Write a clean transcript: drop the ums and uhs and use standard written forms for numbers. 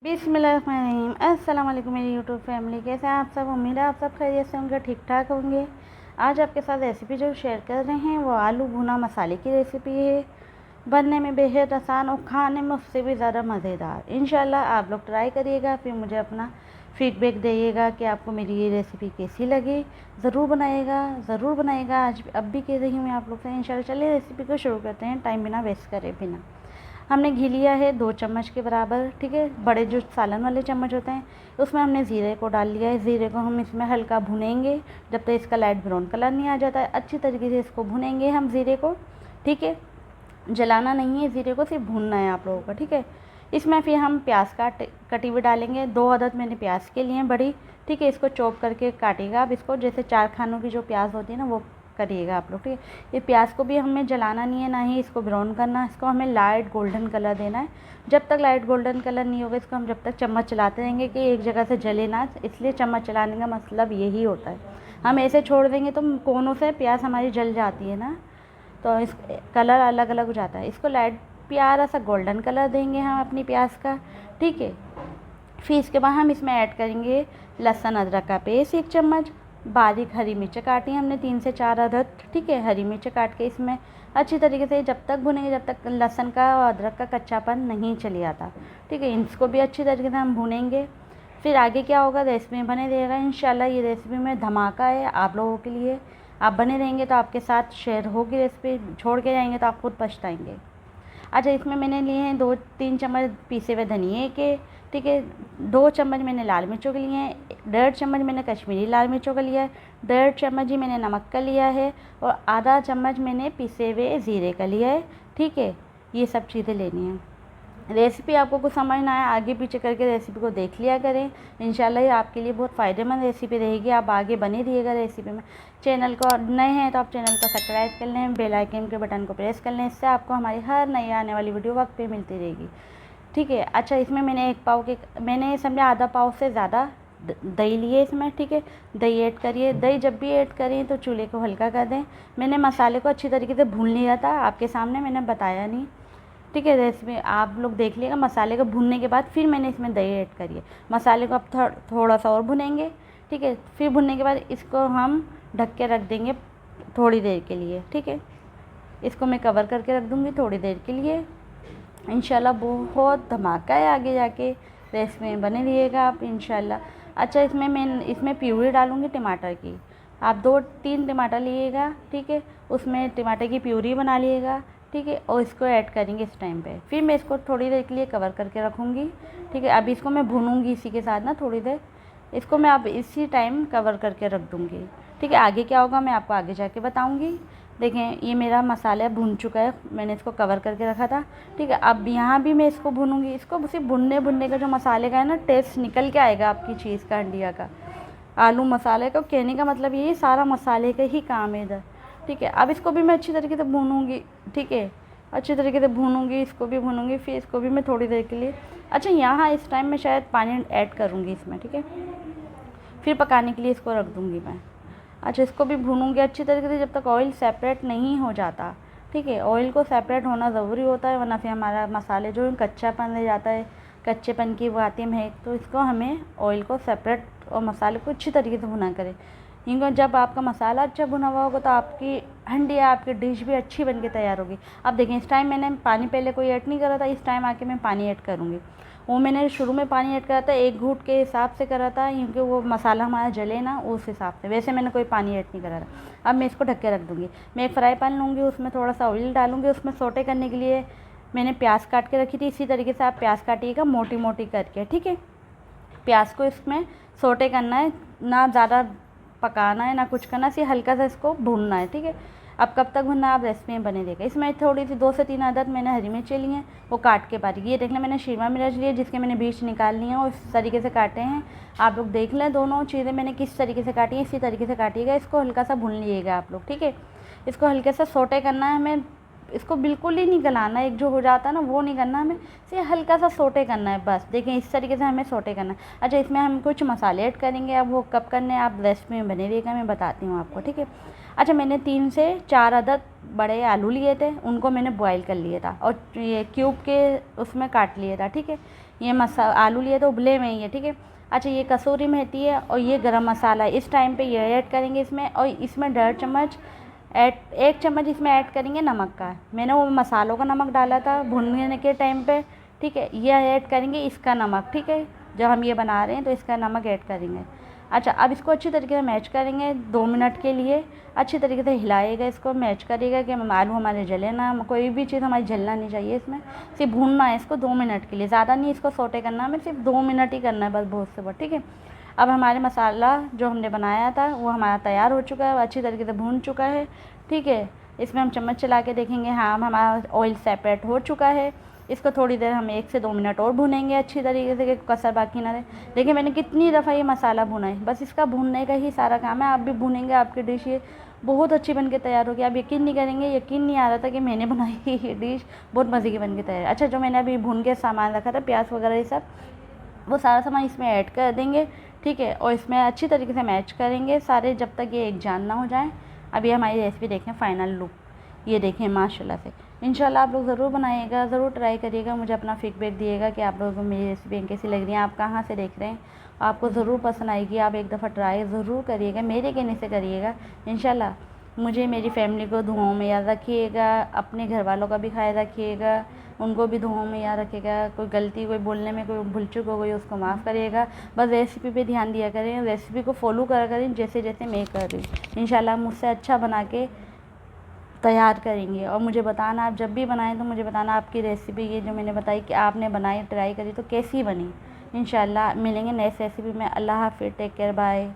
बिस्मिल्लाहिर्रहमानिर्रहीम। अस्सलाम वालेकुम मेरी यूट्यूब फैमिली, कैसे हैं आप सब। उम्मीद है आप सब खैरियत से होंगे, ठीक ठाक होंगे। आज आपके साथ रेसिपी जो शेयर कर रहे हैं वो आलू भुना मसाले की रेसिपी है। बनने में बेहद आसान और खाने में उससे भी ज़्यादा मज़ेदार। इंशाल्लाह आप लोग ट्राई करिएगा, फिर मुझे अपना फीडबैक दिएगा कि आपको मेरी ये रेसिपी कैसी लगी। ज़रूर बनाइएगा। आज अब भी कह रही हूँ मैं आप लोग से। इंशाल्लाह चलिए रेसिपी को शुरू करते हैं, टाइम बिना वेस्ट करे बिना। हमने घी लिया है 2 चम्मच के बराबर, ठीक है। बड़े जो सालन वाले चम्मच होते हैं उसमें हमने ज़ीरे को डाल लिया है। ज़ीरे को हम इसमें हल्का भुनेंगे जब तक इसका लाइट ब्राउन कलर नहीं आ जाता है। अच्छी तरीके से इसको भुनेंगे हम ज़ीरे को, ठीक है। जलाना नहीं है ज़ीरे को, सिर्फ भूनना है आप लोगों को, ठीक है। इसमें फिर हम प्याज कटी हुई डालेंगे। 2 अदद मैंने प्याज के लिए बड़ी, ठीक है। इसको चॉप करके काटिएगा आप इसको, जैसे 4 खानों की जो प्याज होती है ना वो करिएगा आप लोग, ठीक है। ये प्याज को भी हमें जलाना नहीं है, ना ही इसको ब्राउन करना। इसको हमें लाइट गोल्डन कलर देना है। जब तक लाइट गोल्डन कलर नहीं होगा इसको हम जब तक चम्मच चलाते रहेंगे कि एक जगह से जले ना, इसलिए चम्मच चलाने का मतलब यही होता है। हम ऐसे छोड़ देंगे तो कोनों से प्याज हमारी जल जाती है ना, तो इस कलर अलग अलग हो जाता है। इसको लाइट प्यारा सा गोल्डन कलर देंगे हम अपनी प्याज का, ठीक है। फिर इसके बाद हम इसमें ऐड करेंगे लहसुन अदरक का पेस्ट 1 चम्मच। बारीक हरी मिर्च काटी हमने 3 से 4 अदद, ठीक है। हरी मिर्च काट के इसमें अच्छी तरीके से जब तक भुनेंगे जब तक लहसुन का और अदरक का कच्चापन नहीं चले आता, ठीक है। इसको भी अच्छी तरीके से हम भुनेंगे। फिर आगे क्या होगा, रेसिपी में बने रहेगा। इंशाल्लाह ये रेसिपी में धमाका है आप लोगों के लिए। आप बने रहेंगे तो आपके साथ शेयर होगी रेसिपी, छोड़ के जाएंगे तो आप खुद पछताएंगे। अच्छा, इसमें मैंने लिए हैं 2-3 चम्मच पीसे हुए धनिए के, ठीक है। 2 चम्मच मैंने लाल मिर्चों के लिए हैं। 1.5 चम्मच मैंने कश्मीरी लाल मिर्चों का लिया है। 1.5 चम्मच ही मैंने नमक का लिया है और आधा चम्मच मैंने पिसे हुए ज़ीरे का लिया है, ठीक है। ये सब चीज़ें लेनी है। रेसिपी आपको कुछ समझ ना आए आगे पीछे करके रेसिपी को देख लिया करें। इंशाल्लाह ये आपके लिए बहुत फ़ायदेमंद रेसिपी रहेगी। आप आगे बने रहिएगा रेसिपी में। चैनल को नए हैं तो आप चैनल को सब्सक्राइब कर लें, बेल आइकन के बटन को प्रेस कर लें। इससे आपको हमारी हर नई आने वाली वीडियो वक्त पे मिलती रहेगी, ठीक है। अच्छा, इसमें मैंने 1 पाव के मैंने समझा आधा पाव से ज़्यादा दही लिए इसमें, ठीक है। दही ऐड करिए। दही जब भी ऐड करें तो चूल्हे को हल्का कर दें। मैंने मसाले को अच्छी तरीके से भून लिया था, आपके सामने मैंने बताया नहीं, ठीक है। रेसिपी आप लोग देख लिएगा। मसाले को भूनने के बाद फिर मैंने इसमें दही ऐड करी है। मसाले को अब थोड़ा सा और भुनेंगे, ठीक है। फिर भुनने के बाद इसको हम ढक के रख देंगे थोड़ी देर के लिए, ठीक है। इसको मैं कवर करके रख दूँगी थोड़ी देर के लिए। इंशाल्लाह बहुत धमाका है आगे जाके, रेसिपी में बने रहिएगा आप इंशाल्लाह। अच्छा, इसमें प्यूरी डालूँगी टमाटर की। आप 2-3 टमाटर लीजिएगा, ठीक है। उसमें टमाटर की प्यूरी बना लीजिएगा, ठीक है। और इसको ऐड करेंगे इस टाइम पे। फिर मैं इसको थोड़ी देर के लिए कवर करके रखूँगी, ठीक है। अभी इसको मैं भूनूँगी इसी के साथ ना थोड़ी देर। इसको मैं अब इसी टाइम कवर करके रख दूँगी, ठीक है। आगे क्या होगा मैं आपको आगे जाके बताऊँगी। देखें ये मेरा मसाला भुन चुका है, मैंने इसको कवर करके रखा था, ठीक है। अब यहाँ भी मैं इसको भूनूँगी। इसको सिर्फ भुनने का जो मसाले का है ना टेस्ट निकल के आएगा आपकी चीज़ का, हंडिया का आलू मसाले का। कहने का मतलब ये सारा मसाले का ही काम है इधर, ठीक है। अब इसको भी मैं अच्छी तरीके से भूनूँगी, ठीक है। अच्छी तरीके से भूनूँगी, इसको भी भूनूँगी। फिर इसको भी मैं थोड़ी देर के लिए, अच्छा यहाँ इस टाइम में शायद पानी ऐड करूँगी इसमें, ठीक है। फिर पकाने के लिए इसको रख दूँगी मैं। अच्छा, इसको भी भूनूँगी अच्छी तरीके से जब तक ऑयल सेपरेट नहीं हो जाता, ठीक है। ऑयल को सेपरेट होना ज़रूरी होता है, वरना फिर हमारा मसाले जो कच्चापन रह जाता है, कच्चेपन की वो आती है महक। तो इसको हमें ऑयल को सेपरेट और मसाले को अच्छी तरीके से भुना करें, क्योंकि जब आपका मसाला अच्छा भुना हुआ होगा तो आपकी हंडिया आपकी डिश भी अच्छी बन के तैयार होगी। अब देखें इस टाइम मैंने पानी पहले कोई ऐड नहीं करा था, इस टाइम आके मैं पानी ऐड करूँगी। वो मैंने शुरू में पानी ऐड करा था 1 घूंट के हिसाब से करा था, क्योंकि वो मसाला हमारा जले ना उस हिसाब से। वैसे मैंने कोई पानी ऐड नहीं करा था। अब मैं इसको ढक के रख दूँगी। मैं एक फ्राई पैन लूँगी, उसमें थोड़ा सा ऑयल डालूँगी। उसमें सोटे करने के लिए मैंने प्याज काट के रखी थी। इसी तरीके से आप प्याज काटिएगा मोटी मोटी करके, ठीक है। प्याज को इसमें सोटे करना है, ना ज़्यादा पकाना है ना कुछ करना, सिर्फ हल्का सा इसको भूनना है, ठीक है। अब कब तक भुनना है आप रेसिपी में बने देगा। इसमें थोड़ी सी 2 से 3 अदद मैंने हरी मिर्चें ली हैं, वो काट के बारीक। ये देख लें मैंने शिमला मिर्च लिए जिसके मैंने बीज निकाल लिए हैं और इस तरीके से काटे हैं। आप लोग देख लें दोनों चीज़ें मैंने किस तरीके से काटी है, इसी तरीके से काटिएगा। इसको हल्का सा भून लीजिएगा आप लोग, ठीक है। इसको हल्के से सोटे करना है हमें, इसको बिल्कुल ही नहीं गलाना, एक जो हो जाता है ना वो नहीं करना हमें, सिर्फ हल्का सा सोटे करना है बस। देखिए इस तरीके से हमें सोटे करना है। अच्छा इसमें हम कुछ मसाले ऐड करेंगे, अब वो कब करने हैं आप रेसिपी में बने रहिएगा, मैं बताती हूँ आपको, ठीक है। अच्छा मैंने 3 से 4 अदद बड़े आलू लिए थे, उनको मैंने बॉईल कर लिया था और ये क्यूब के उसमें काट लिया था, ठीक है। ये आलू लिए तो उबले में ही है, ठीक है। अच्छा ये कसूरी मेथी है और ये गरम मसाला है, इस टाइम पे ये ऐड करेंगे इसमें। और इसमें 1.5 चम्मच 1 चम्मच इसमें ऐड करेंगे नमक का। मैंने वो मसालों का नमक डाला था भूनने के टाइम पे, ठीक है। ये ऐड करेंगे इसका नमक, ठीक है। जब हम ये बना रहे हैं तो इसका नमक ऐड करेंगे। अच्छा अब इसको अच्छी तरीके से मैच करेंगे 2 मिनट के लिए। अच्छी तरीके से हिलाइएगा, इसको मैच करिएगा कि आलू हमारे जले ना, कोई भी चीज़ हमारी जलना नहीं चाहिए। इसमें सिर्फ भूनना है इसको 2 मिनट के लिए, ज़्यादा नहीं इसको सोटे करना, हमें सिर्फ 2 मिनट ही करना है बस, बहुत से बहुत, ठीक है। अब हमारे मसाला जो हमने बनाया था वो हमारा तैयार हो चुका है, अच्छी तरीके से भून चुका है, ठीक है। इसमें हम चम्मच चला के देखेंगे, हाँ हमारा ऑयल सेपरेट हो चुका है। इसको थोड़ी देर हम 1 से 2 मिनट और भूनेंगे अच्छी तरीके से कि कसर बाकी ना रहे। देखिए मैंने कितनी दफ़ा ये मसाला भुना है, बस इसका भूनने का ही सारा काम है। आप भी भूनेंगे, आपकी डिश ये बहुत अच्छी बन के तैयार होगी। आप यकीन नहीं करेंगे, यकीन नहीं आ रहा था कि मैंने बनाई ये डिश बहुत मज़े की बन के तैयार। अच्छा जो मैंने अभी भून के सामान रखा था, प्याज वगैरह ये सब, वो सारा सामान इसमें ऐड कर देंगे, ठीक है। और इसमें अच्छी तरीके से मैच करेंगे सारे, जब तक ये एक जान ना हो जाए। अभी हमारी रेसिपी देखें फाइनल लुक, ये देखें माशाल्लाह से। इंशाल्लाह आप लोग ज़रूर बनाइएगा, ज़रूर ट्राई करिएगा, मुझे अपना फीडबैक दिएगा कि आप लोगों को मेरी रेसिपी कैसी लग रही है, आप कहाँ से देख रहे हैं। आपको ज़रूर पसंद आएगी, आप एक दफ़ा ट्राई ज़रूर करिएगा, मेरे कहने से करिएगा इंशाल्लाह। मुझे मेरी फैमिली को दुआओं में याद रखिएगा, अपने घर वालों का भी ख्याल रखिएगा, उनको भी दुआओं में याद रखिएगा। कोई गलती, कोई बोलने में कोई भूल चूक हो गई उसको माफ़ करिएगा। बस रेसिपी पे ध्यान दिया करें, रेसिपी को फॉलो करा करें जैसे जैसे मैं कर रही हूँ। इंशाल्लाह मुझसे अच्छा बना के तैयार करेंगे। और मुझे बताना, आप जब भी बनाएं तो मुझे बताना आपकी रेसिपी ये जो मैंने बताई कि आपने बनाई, ट्राई करी तो कैसी बनी। इंशाल्लाह मिलेंगे नेक्स्ट रेसिपी में। अल्लाह हाफ़िज़, टेक केयर, बाय।